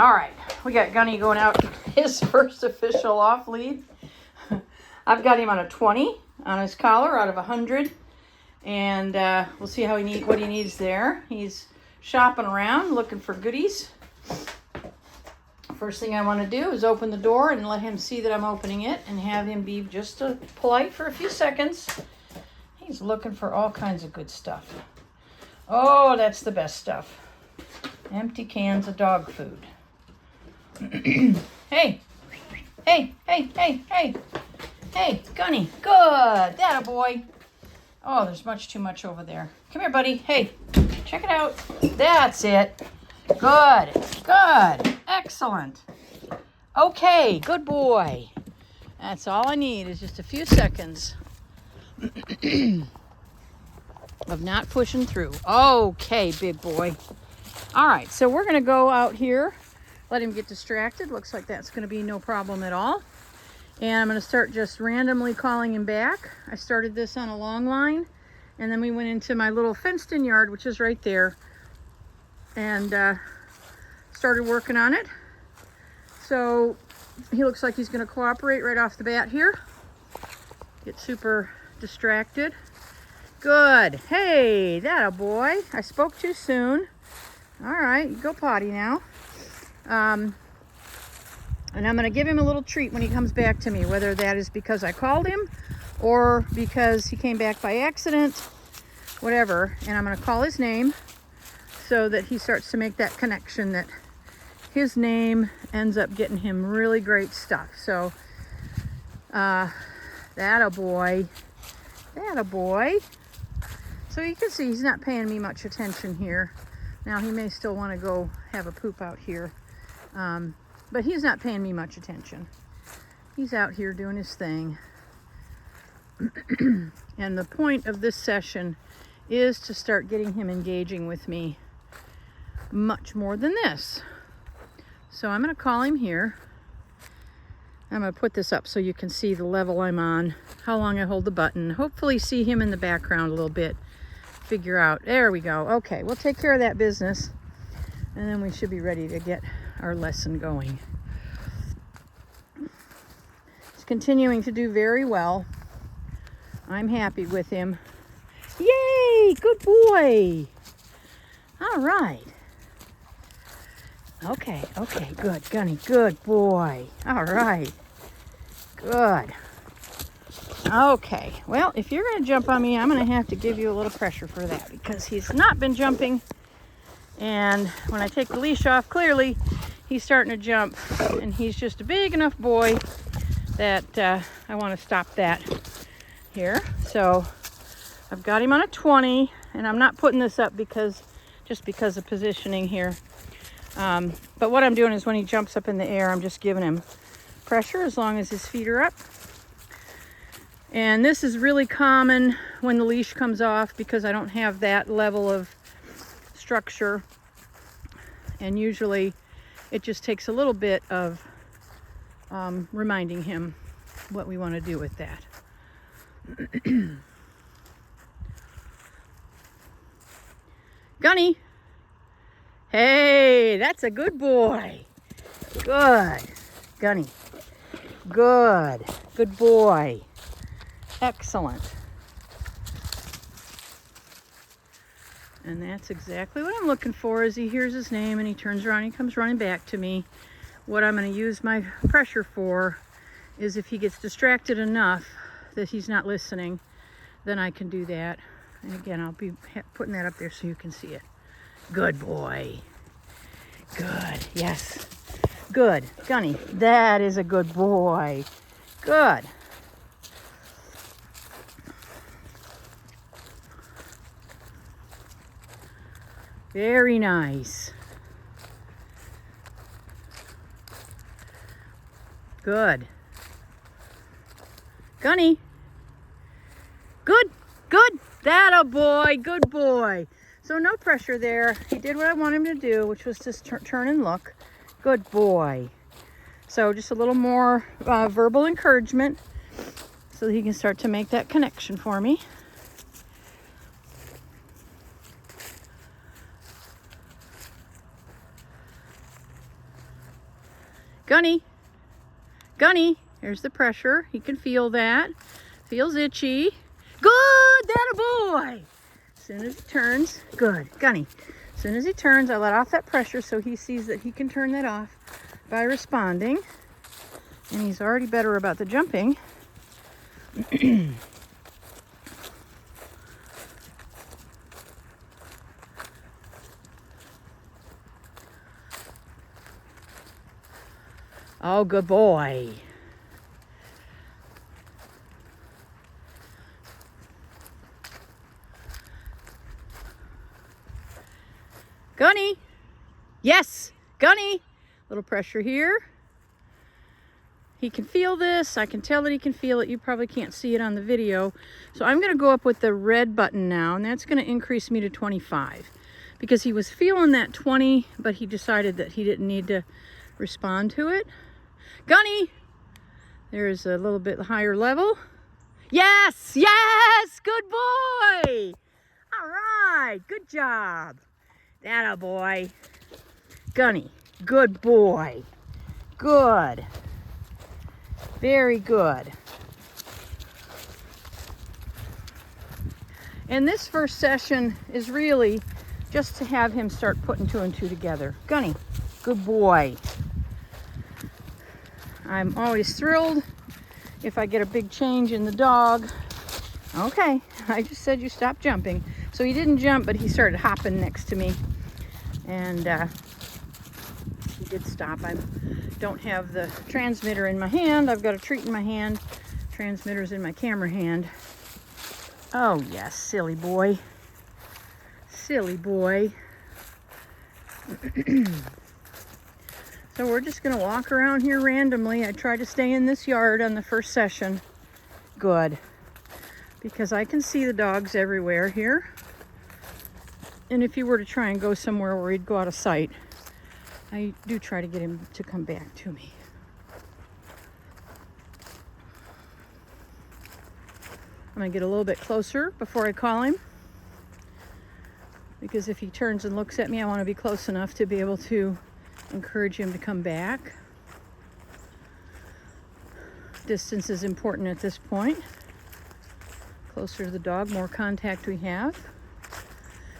All right, we got Gunny going out his first official off lead. I've got him on a 20 on his collar out of 100, and we'll see how what he needs there. He's shopping around looking for goodies. First thing I want to do is open the door and let him see that I'm opening it and have him be just polite for a few seconds. He's looking for all kinds of good stuff. Oh, that's the best stuff. Empty cans of dog food. Hey, hey, hey, hey, hey, hey, Gunny, good, that a boy. Oh, there's too much over there. Come here, buddy. Hey, check it out. That's it. Good, good, excellent. Okay, good boy. That's all I need is just a few seconds of not pushing through. Okay, big boy. All right, so we're going to go out here, let him get distracted. Looks like that's going to be no problem at all. And I'm going to start just randomly calling him back. I started this on a long line, and then we went into my little fenced-in yard, which is right there, and started working on it. So he looks like he's going to cooperate right off the bat here. Get super distracted. Good. Hey, that a boy. I spoke too soon. All right, you go potty now. And I'm going to give him a little treat when he comes back to me, whether that is because I called him or because he came back by accident, whatever. And I'm going to call his name so that he starts to make that connection that his name ends up getting him really great stuff. So, that a boy. That a boy. So you can see he's not paying me much attention here. Now he may still want to go have a poop out here. But he's not paying me much attention. He's out here doing his thing. And the point of this session is to start getting him engaging with me much more than this. So I'm going to call him here. I'm going to put this up so you can see the level I'm on, how long I hold the button. Hopefully see him in the background a little bit. Figure out. There we go. Okay, we'll take care of that business. And then we should be ready to get our lesson going. He's continuing to do very well. I'm happy with him. Yay! Good boy! All right. Okay, good. Gunny, good boy. All right. Good. Okay, well, if you're going to jump on me, I'm going to have to give you a little pressure for that because he's not been jumping. And when I take the leash off, clearly he's starting to jump. And he's just a big enough boy that I want to stop that here. So I've got him on a 20, and I'm not putting this up just because of positioning here. But what I'm doing is when he jumps up in the air, I'm just giving him pressure as long as his feet are up. And this is really common when the leash comes off because I don't have that level of structure. And usually it just takes a little bit of reminding him what we want to do with that. Gunny. Hey, that's a good boy. Good. Gunny. Good. Good boy. Excellent. And that's exactly what I'm looking for. As he hears his name and he turns around, he comes running back to me. What I'm going to use my pressure for is if he gets distracted enough that he's not listening, then I can do that. And again, I'll be putting that up there so you can see it. Good boy. Good. Yes. Good. Gunny, that is a good boy. Good. Very nice. Good. Gunny. Good. Good. That a boy. Good boy. So no pressure there. He did what I want him to do, which was just turn and look. Good boy. So just a little more verbal encouragement so that he can start to make that connection for me. Gunny. Gunny. There's the pressure. He can feel that. Feels itchy. Good, that a boy. As soon as he turns, good. Gunny. As soon as he turns, I let off that pressure so he sees that he can turn that off by responding. And he's already better about the jumping. Oh, good boy. Gunny. Yes, Gunny. Little pressure here. He can feel this. I can tell that he can feel it. You probably can't see it on the video. So I'm going to go up with the red button now, and that's going to increase me to 25. Because he was feeling that 20, but he decided that he didn't need to respond to it. Gunny! There's a little bit higher level. Yes! Yes! Good boy! All right, good job. That a boy. Gunny, good boy. Good. Very good. And this first session is really just to have him start putting 2 and 2 together. Gunny, good boy. I'm always thrilled if I get a big change in the dog. Okay, I just said you stop jumping. So he didn't jump, but he started hopping next to me. And he did stop. I don't have the transmitter in my hand. I've got a treat in my hand. Transmitter's in my camera hand. Oh, yes, silly boy. Silly boy. So we're just going to walk around here randomly. I try to stay in this yard on the first session. Good. Because I can see the dogs everywhere here. And if he were to try and go somewhere where he'd go out of sight, I do try to get him to come back to me. I'm going to get a little bit closer before I call him. Because if he turns and looks at me, I want to be close enough to be able to encourage him to come back. Distance is important at this point. Closer to the dog, more contact we have.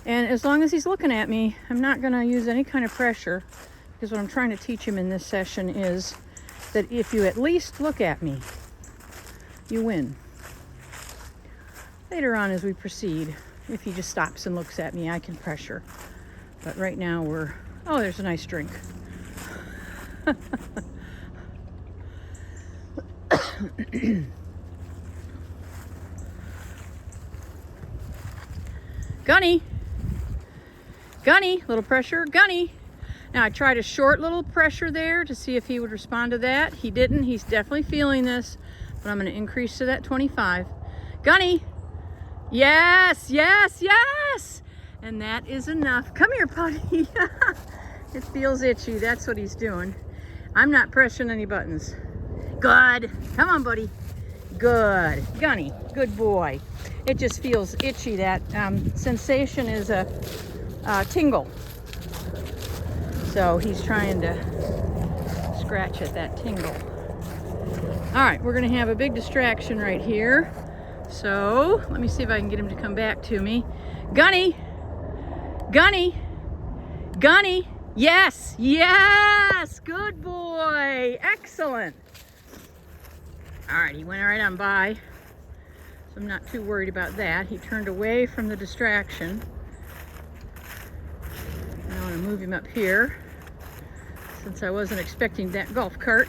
And as long as he's looking at me, I'm not going to use any kind of pressure, because what I'm trying to teach him in this session is that if you at least look at me, you win. Later on as we proceed, if he just stops and looks at me, I can pressure. But right now we're... Oh, there's a nice drink. Gunny! Gunny, little pressure, Gunny. Now I tried a short little pressure there to see if he would respond to that. He didn't. He's definitely feeling this, but I'm going to increase to that 25. Gunny. Yes, yes, yes. And that is enough. Come here, buddy. It feels itchy. That's what he's doing. I'm not pressing any buttons. Good. Come on, buddy. Good. Gunny, good boy. It just feels itchy. That sensation is a tingle. So he's trying to scratch at that tingle. All right, we're going to have a big distraction right here. So let me see if I can get him to come back to me. Gunny! Gunny! Gunny! Yes! Yes! Good boy! Excellent! All right, he went right on by. So I'm not too worried about that. He turned away from the distraction. I want to move him up here since I wasn't expecting that golf cart.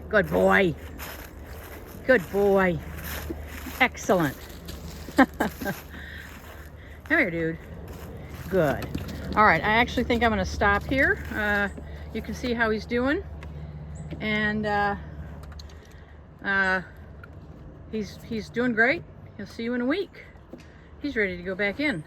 Good boy. Good boy. Excellent. Come here, dude. Good. All right, I actually think I'm going to stop here. You can see how he's doing. And he's doing great. He'll see you in a week. He's ready to go back in.